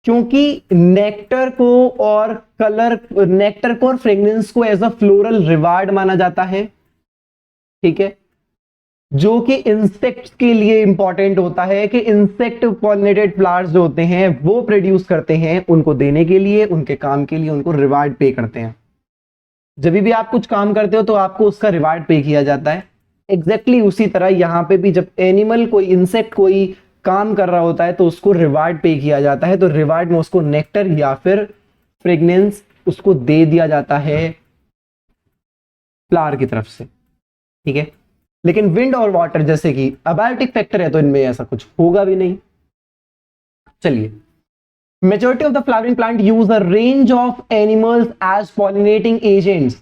क्योंकि नेक्टर को और नेक्टर को और फ्रेग्रेंस को एज अ फ्लोरल रिवार्ड माना जाता है। ठीक है, जो कि इंसेक्ट्स के लिए इंपॉर्टेंट होता है, कि इंसेक्ट पॉलिनेटेड फ्लावर्स जो होते हैं वो प्रोड्यूस करते हैं, उनको देने के लिए, उनके काम के लिए उनको रिवार्ड पे करते हैं। जब भी आप कुछ काम करते हो तो आपको उसका रिवार्ड पे किया जाता है। एग्जैक्टली उसी तरह यहां पे भी जब एनिमल कोई इंसेक्ट कोई काम कर रहा होता है तो उसको रिवार्ड पे किया जाता है, तो रिवार्ड में उसको नेक्टर या फिर फ्रेग्रेंस उसको दे दिया जाता है फ्लावर की तरफ से। ठीक है, लेकिन विंड और वाटर जैसे कि अबायोटिक फैक्टर है तो इनमें ऐसा कुछ होगा भी नहीं। चलिए, majority of the flowering plant use a range of animals as pollinating agents.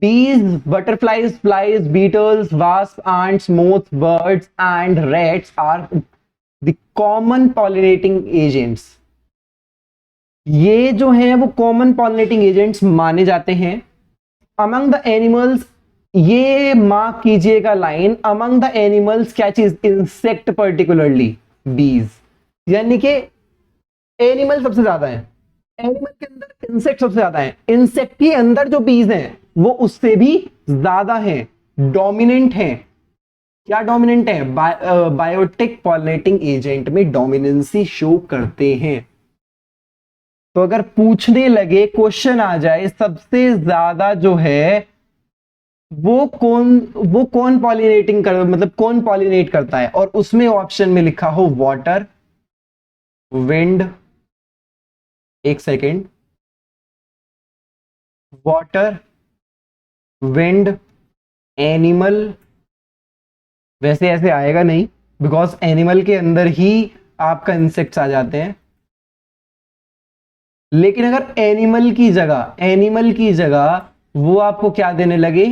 Bees, butterflies, flies, beetles, wasps, ants, moths, birds, and rats are the common pollinating agents। ये जो हैं वो कॉमन पॉलिनेटिंग एजेंट्स माने जाते हैं। Among the animals ये mark कीजिएगा line, among the animals क्या चीज, इंसेक्ट पर्टिकुलरली बीज, यानी कि एनिमल सबसे ज्यादा है, एनिमल के अंदर इंसेक्ट सबसे ज्यादा है, इंसेक्ट के अंदर जो बीज हैं वो उससे भी ज्यादा हैं, डोमिनेंट हैं। क्या डोमिनेंट है, बायोटिक पॉलिनेटिंग एजेंट में डोमिनेंसी शो करते हैं। तो अगर पूछने लगे, क्वेश्चन आ जाए सबसे ज्यादा जो है वो कौन पॉलिनेटिंग कर, मतलब कौन पॉलिनेट करता है, और उसमें ऑप्शन में लिखा हो वाटर, विंड, एक सेकेंड, वाटर, विंड, एनिमल, वैसे ऐसे आएगा नहीं बिकॉज एनिमल के अंदर ही आपका इंसेक्ट्स आ जाते हैं, लेकिन अगर एनिमल की जगह वो आपको क्या देने लगे,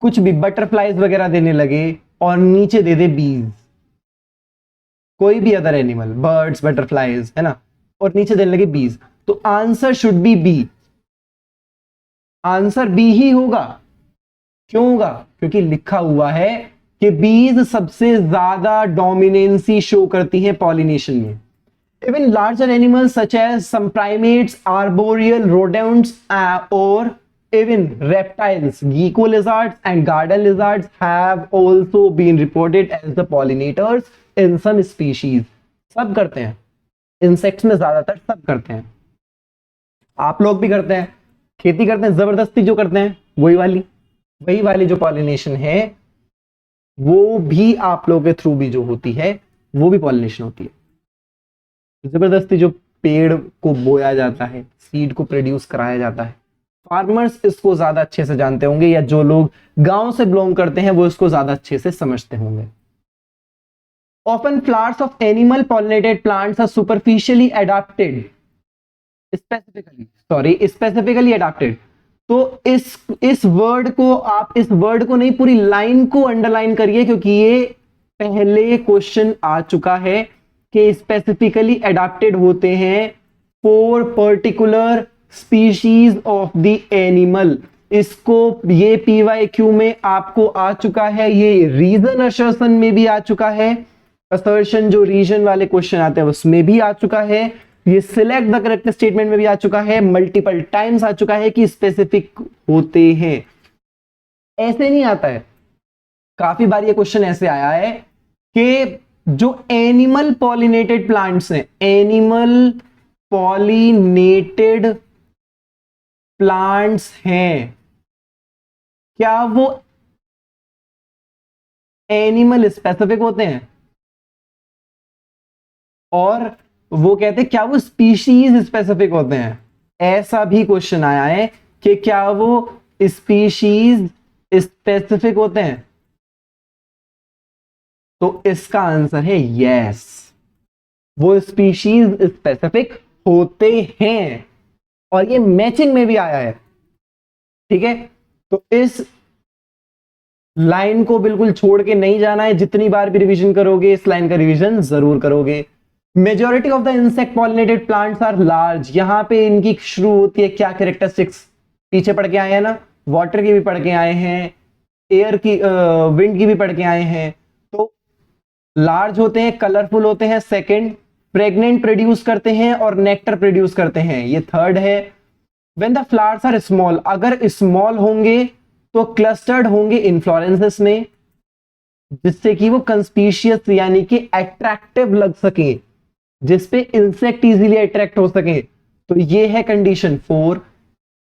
कुछ भी बटरफ्लाइज वगैरह देने लगे और नीचे दे दे बीज, कोई भी अदर एनिमल, बर्ड्स, बटरफ्लाइज, है ना, और नीचे देने लगे बीज, तो answer should be B, answer B ही होगा। क्यों होगा, क्योंकि लिखा हुआ है कि बीज सबसे ज्यादा डोमिनेंसी शो करती हैं पॉलिनेशन में। Even larger animals such as some primates, arboreal, rodents और even reptiles, gecko lizards and garden lizards have also been reported as the pollinators in some species। सब करते हैं, इंसेक्ट्स में ज्यादातर सब करते हैं, आप लोग भी करते हैं, खेती करते हैं, जबरदस्ती जो करते हैं वही वाली जो पॉलिनेशन है वो भी आप लोगों के थ्रू भी जो होती है वो भी पॉलिनेशन होती है। जबरदस्ती जो पेड़ को बोया जाता है, सीड को प्रोड्यूस कराया जाता है, फार्मर्स इसको ज्यादा अच्छे से जानते होंगे, या जो लोग गांव से बिलोंग करते हैं वो इसको ज्यादा अच्छे से समझते होंगे। Often flowers of animal pollinated plants are superficially adopted, specifically adopted. तो इस वर्ड को आप, इस वर्ड को नहीं पूरी लाइन को अंडरलाइन करिए, क्योंकि ये पहले क्वेश्चन आ चुका है कि स्पेसिफिकली अडॉप्टेड होते हैं for particular species of the animal. इसको ये पीवाईक्यू में आपको आ चुका है, ये रीजन असर्शन में भी आ चुका है, असर्शन जो रीजन वाले क्वेश्चन आते हैं उसमें भी आ चुका है, ये सिलेक्ट द करेक्ट स्टेटमेंट में भी आ चुका है, मल्टीपल टाइम्स आ चुका है कि स्पेसिफिक होते हैं। ऐसे नहीं आता है, काफी बार ये क्वेश्चन ऐसे आया है कि जो एनिमल पॉलिनेटेड प्लांट्स हैं, एनिमल पॉलिनेटेड प्लांट्स हैं, क्या वो एनिमल स्पेसिफिक होते हैं, और वो कहते हैं क्या वो स्पीशीज स्पेसिफिक होते हैं। ऐसा भी क्वेश्चन आया है कि क्या वो स्पीशीज स्पेसिफिक होते हैं, तो इसका आंसर है यस, वो स्पीशीज स्पेसिफिक होते हैं, और ये मैचिंग में भी आया है। ठीक है, तो इस लाइन को बिल्कुल छोड़ के नहीं जाना है, जितनी बार भी रिवीजन करोगे इस लाइन का रिवीजन जरूर करोगे। Majority of the insect pollinated plants are large, यहां पे इनकी शुरू होती है क्या कैरेक्टरिस्टिक्स, पीछे पढ़ के आए हैं ना, वाटर की भी पढ़ के आए हैं, एयर की, विंड की भी पढ़ के आए हैं। तो लार्ज होते हैं, कलरफुल होते हैं, सेकंड प्रेग्नेंट प्रोड्यूस करते हैं और नेक्टर प्रोड्यूस करते हैं, ये थर्ड है। When the flowers are small, अगर स्मॉल होंगे तो क्लस्टर्ड होंगे इन्फ्लोरेंसेस में, जिससे कि वो कंस्पीशियस यानी कि अट्रैक्टिव लग सके, जिसपे इंसेक्ट इजीली अट्रैक्ट हो सके। तो ये है condition 4।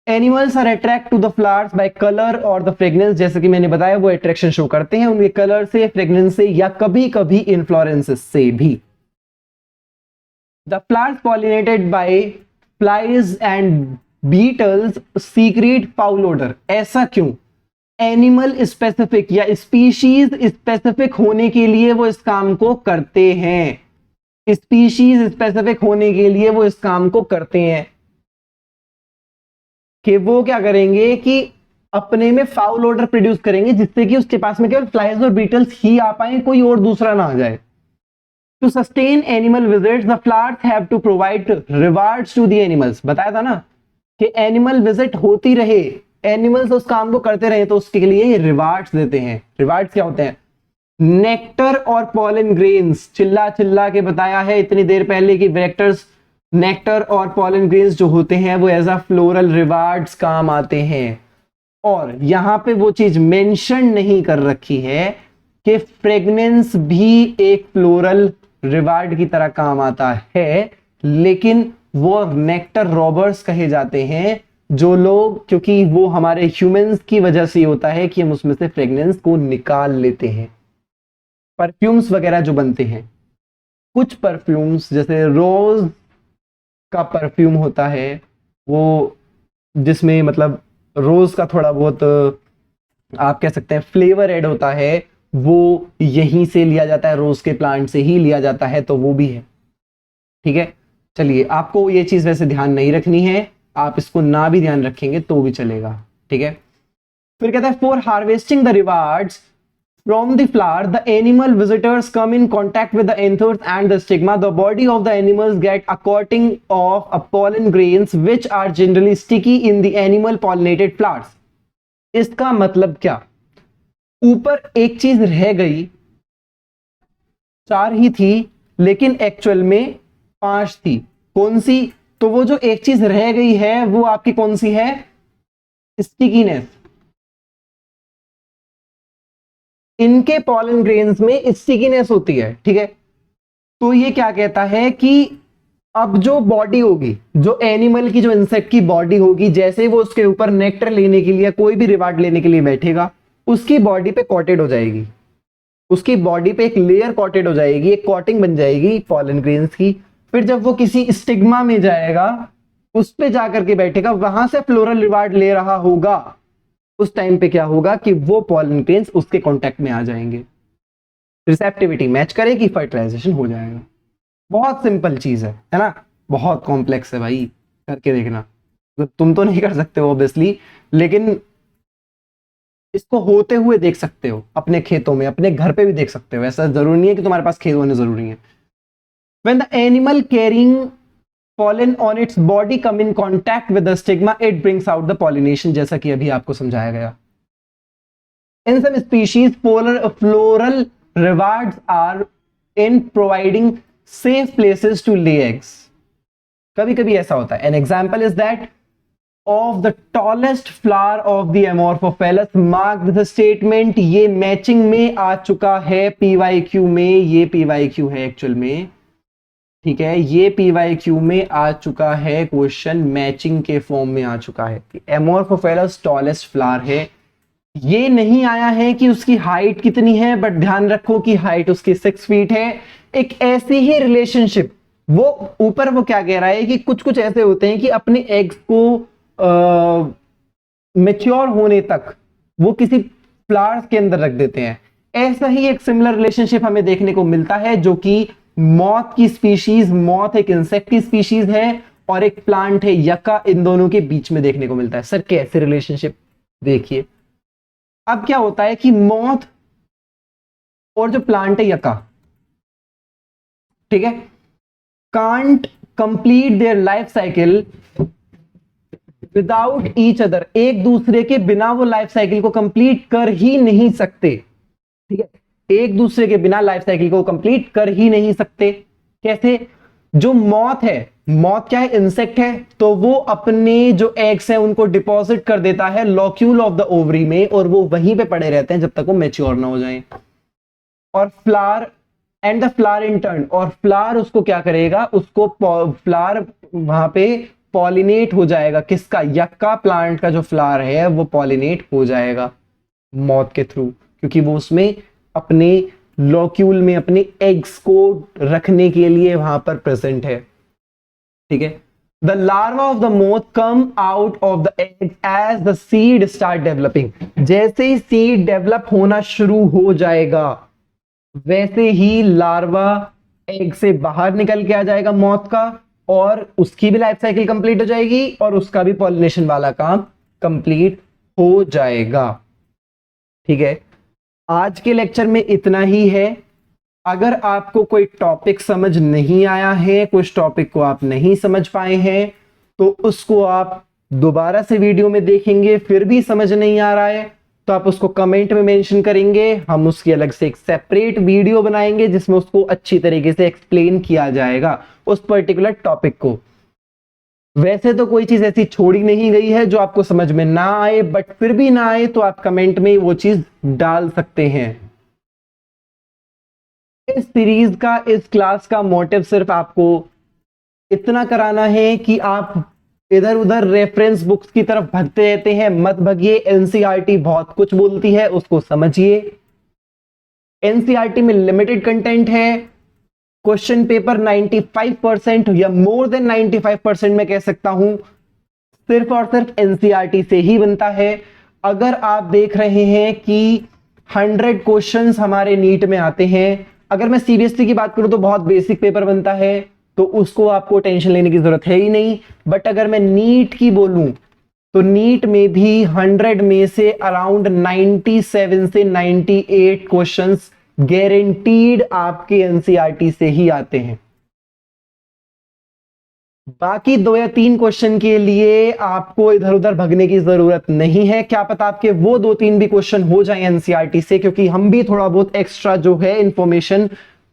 Animals are attract to the flowers by colour और द फ्रेग्रेंस, जैसे कि मैंने बताया वो अट्रैक्शन शो करते हैं उनके कलर से, फ्रेग्रेंस से, या कभी कभी इन्फ्लोरेंसेस से भी। The flowers pollinated by flies and beetles secrete foul odour, ऐसा क्यों? एनिमल स्पेसिफिक या स्पीशीज स्पेसिफिक होने के लिए वो इस काम को करते हैं, स्पीशीज स्पेसिफिक होने के लिए वो इस काम को करते हैं कि वो क्या करेंगे कि अपने में फाउल ओडर प्रोड्यूस करेंगे, जिससे कि उसके पास में केवल फ्लाइज और बीटल्स ही आ पाए, कोई और दूसरा ना आ जाए। To sustain animal visits the flowers have to provide rewards to the animals, बताया था ना कि एनिमल विजिट होती रहे एनिमल्स उस काम को करते रहे तो उसके लिए ये रिवार्ड्स देते हैं। रिवार्ड्स क्या होते हैं? नेक्टर और पॉलन ग्रेन्स। चिल्ला चिल्ला के बताया है इतनी देर पहले कि वेक्टर्स, नेक्टर और पॉलन ग्रेन्स जो होते हैं वो एज अ फ्लोरल रिवार्ड्स काम आते हैं। और यहां पे वो चीज मेंशन नहीं कर रखी है कि फ्रेग्रेंस भी एक फ्लोरल रिवार्ड की तरह काम आता है, लेकिन वो नेक्टर रॉबर्स कहे जाते हैं जो लोग, क्योंकि वो हमारे ह्यूमंस की वजह से होता है कि हम उसमें से फ्रेग्रेंस को निकाल लेते हैं। परफ्यूम्स वगैरह जो बनते हैं, कुछ परफ्यूम्स जैसे रोज का परफ्यूम होता है, वो जिसमें मतलब रोज का थोड़ा बहुत आप कह सकते हैं फ्लेवर ऐड होता है, वो यहीं से लिया जाता है, रोज के प्लांट से ही लिया जाता है, तो वो भी है। ठीक है, चलिए आपको ये चीज वैसे ध्यान नहीं रखनी है, आप इसको ना भी ध्यान रखेंगे तो भी चलेगा। ठीक है, फिर कहता है for harvesting the rewards from the flower the animal visitors come in contact with the anthers and the stigma the body of the animals get a coating of a pollen grains which are generally sticky in the animal pollinated flowers। इसका मतलब क्या? ऊपर एक चीज रह गई, 4 ही थी लेकिन एक्चुअल में 5 थी। कौन सी? तो वो जो एक चीज रह गई है वो आपकी कौन सी है? स्टिकीनेस। इनके पॉलन ग्रेन्स में स्टिकीनेस होती है। ठीक है, तो ये क्या कहता है कि अब जो बॉडी होगी, जो एनिमल की, जो इंसेक्ट की बॉडी होगी, जैसे वो उसके ऊपर नेक्टर लेने के लिए, कोई भी रिवार्ड लेने के लिए बैठेगा, उसकी बॉडी पे कोटेड हो जाएगी, उसकी बॉडी पे एक लेयर कोटेड हो जाएगी, एक कोटिंग बन जाएगी पॉलन ग्रेन्स की। फिर जब वो किसी स्टिग्मा में जाएगा, उस पे जाकर के बैठेगा, वहां से फ्लोरल रिवार्ड ले रहा होगा, उस टाइम पे क्या होगा कि वो पॉलन ग्रेन्स उसके कांटेक्ट में आ जाएंगे, रिसेप्टिविटी मैच करेगी, फर्टिलाइजेशन हो जाएगा। बहुत सिंपल चीज है ना? बहुत कॉम्प्लेक्स है भाई, करके देखना। तो तुम तो नहीं कर सकते हो ऑब्वियसली, लेकिन इसको होते हुए देख सकते हो अपने खेतों में, अपने घर पे भी देख सकते हो। ऐसा जरूरी नहीं है कि तुम्हारे पास खेत होने जरूरी है। When the animal carrying pollen on its body come in contact with the stigma, it brings out the pollination, जैसा कि अभी आपको समझाया गया। In some species, floral rewards are in providing safe places to lay eggs। कभी कभी ऐसा होता है। An example is that of the tallest flower of the Amorphophallus marked the statement। ये मैचिंग में आ चुका है PYQ में, ये PYQ है एक्चुअल में। ठीक है, ये PYQ में आ चुका है, क्वेश्चन मैचिंग के फॉर्म में आ चुका है। एमोर्फोफेलस टॉलेस्ट फ्लावर है, ये नहीं आया है कि उसकी हाइट कितनी है, बट ध्यान रखो कि हाइट उसकी 6 फीट है। एक ऐसी ही रिलेशनशिप, वो ऊपर वो क्या कह रहा है कि कुछ कुछ ऐसे होते हैं कि अपने एग्स को मैच्योर होने तक वो किसी फ्लावर्स के अंदर रख देते हैं। ऐसा ही एक सिमिलर रिलेशनशिप हमें देखने को मिलता है, जो कि मॉथ की स्पीशीज, मॉथ एक इंसेक्ट की स्पीशीज है और एक प्लांट है यक्का, इन दोनों के बीच में देखने को मिलता है। सर कैसे रिलेशनशिप? देखिए, अब क्या होता है कि मॉथ और जो प्लांट है यक्का, ठीक है, can't complete their life cycle without each other. एक दूसरे के बिना वो लाइफ साइकिल को कंप्लीट कर ही नहीं सकते। ठीक है, एक दूसरे के बिना लाइफ साइकिल को कंप्लीट कर ही नहीं सकते। कैसे? जो मॉथ है, मॉथ क्या है? इंसेक्ट है, तो वो अपने जो एग्स हैं उनको डिपॉजिट कर देता है लॉक्यूल ऑफ द ओवरी में, और वो वहीं पे पड़े रहते हैं जब तक वो मैच्योर ना हो जाएं। और flower and the flower in turn, और फ्लावर उसको क्या करेगा? उसको फ्लावर वहां पे पॉलिनेट हो जाएगा। किसका? यक्का प्लांट का जो फ्लावर है वो पॉलिनेट हो जाएगा मॉथ के थ्रू, क्योंकि वो उसमें अपने लॉक्यूल में अपने एग्स को रखने के लिए वहां पर प्रेजेंट है। ठीक है, the larva of the moth come out of the egg as the seed start developing. जैसे ही सीड डेवलप होना शुरू हो जाएगा, वैसे ही लार्वा एग से बाहर निकल के आ जाएगा मॉथ का, और उसकी भी लाइफ साइकिल कंप्लीट हो जाएगी और उसका भी पॉलिनेशन वाला काम कंप्लीट हो जाएगा। ठीक है, आज के लेक्चर में इतना ही है। अगर आपको कोई टॉपिक समझ नहीं आया है, कुछ टॉपिक को आप नहीं समझ पाए हैं, तो उसको आप दोबारा से वीडियो में देखेंगे फिर भी समझ नहीं आ रहा है तो आप उसको कमेंट में मेंशन करेंगे, हम उसकी अलग से एक सेपरेट वीडियो बनाएंगे जिसमें उसको अच्छी तरीके से एक्सप्लेन किया जाएगा उस पर्टिकुलर टॉपिक को। वैसे तो कोई चीज ऐसी छोड़ी नहीं गई है जो आपको समझ में ना आए, बट फिर भी ना आए तो आप कमेंट में वो चीज डाल सकते हैं। इस सीरीज का, इस क्लास का मोटिव सिर्फ आपको इतना कराना है कि आप इधर उधर रेफरेंस बुक्स की तरफ भागते रहते हैं, मत भागिए। एनसीईआरटी बहुत कुछ बोलती है, उसको समझिए। एनसीईआरटी में लिमिटेड कंटेंट है। क्वेश्चन पेपर 95% या मोर देन 95% में कह सकता हूं सिर्फ और सिर्फ एनसीईआरटी से ही बनता है। अगर आप देख रहे हैं कि 100 क्वेश्चंस हमारे नीट में आते हैं, अगर मैं सीबीएसई की बात करूं तो बहुत बेसिक पेपर बनता है, तो उसको आपको टेंशन लेने की जरूरत है ही नहीं। बट अगर मैं नीट की बोलूं तो नीट में भी 100 में से अराउंड 97 से 98 क्वेश्चंस गारंटीड आपके एनसीईआरटी से ही आते हैं। बाकी 2 या 3 क्वेश्चन के लिए आपको इधर उधर भगने की जरूरत नहीं है। क्या पता आपके वो 2-3 भी क्वेश्चन हो जाए एनसीईआरटी से, क्योंकि हम भी थोड़ा बहुत एक्स्ट्रा जो है इंफॉर्मेशन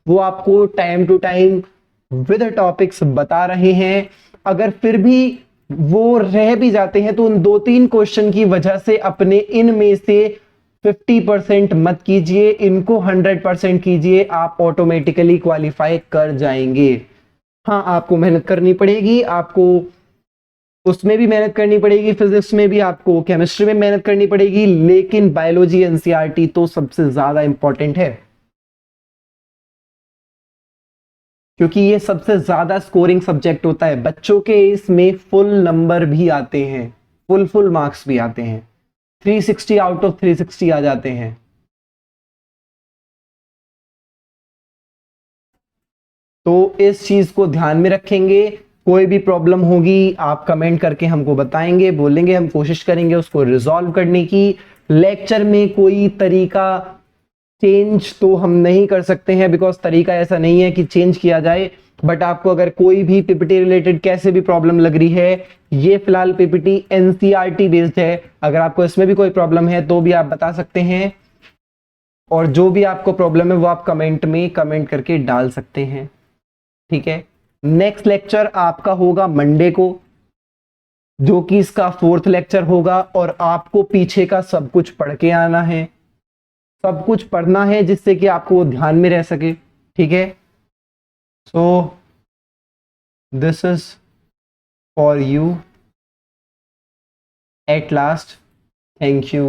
वो आपको time to time with topics बता रहे हैं। अगर फिर भी वो रह भी जाते हैं तो उन 2-3 क्वेश्चन की वजह से अपने इनमें से 50% मत कीजिए, इनको 100% कीजिए, आप ऑटोमेटिकली क्वालिफाई कर जाएंगे। हाँ, आपको मेहनत करनी पड़ेगी, आपको उसमें भी मेहनत करनी पड़ेगी, फिजिक्स में भी, आपको केमिस्ट्री में मेहनत करनी पड़ेगी, लेकिन बायोलॉजी एनसीईआरटी तो सबसे ज्यादा इंपॉर्टेंट है, क्योंकि ये सबसे ज्यादा स्कोरिंग सब्जेक्ट होता है। बच्चों के इसमें फुल नंबर भी आते हैं, फुल मार्क्स भी आते हैं, 360 आउट ऑफ 360 आ जाते हैं। तो इस चीज को ध्यान में रखेंगे। कोई भी प्रॉब्लम होगी आप कमेंट करके हमको बताएंगे, बोलेंगे, हम कोशिश करेंगे उसको रिजॉल्व करने की। लेक्चर में कोई तरीका चेंज तो हम नहीं कर सकते हैं, बिकॉज तरीका ऐसा नहीं है कि चेंज किया जाए। बट आपको अगर कोई भी पीपीटी रिलेटेड कैसे भी प्रॉब्लम लग रही है, ये फिलहाल पीपीटी एनसीईआरटी बेस्ड है, अगर आपको इसमें भी कोई प्रॉब्लम है तो भी आप बता सकते हैं, और जो भी आपको प्रॉब्लम है वो आप कमेंट में कमेंट करके डाल सकते हैं। ठीक है, नेक्स्ट लेक्चर आपका होगा मंडे को, जो कि इसका 4th लेक्चर होगा, और आपको पीछे का सब कुछ पढ़ के आना है, सब कुछ पढ़ना है जिससे कि आपको वो ध्यान में रह सके। ठीक है, so this is for you at last. Thank you.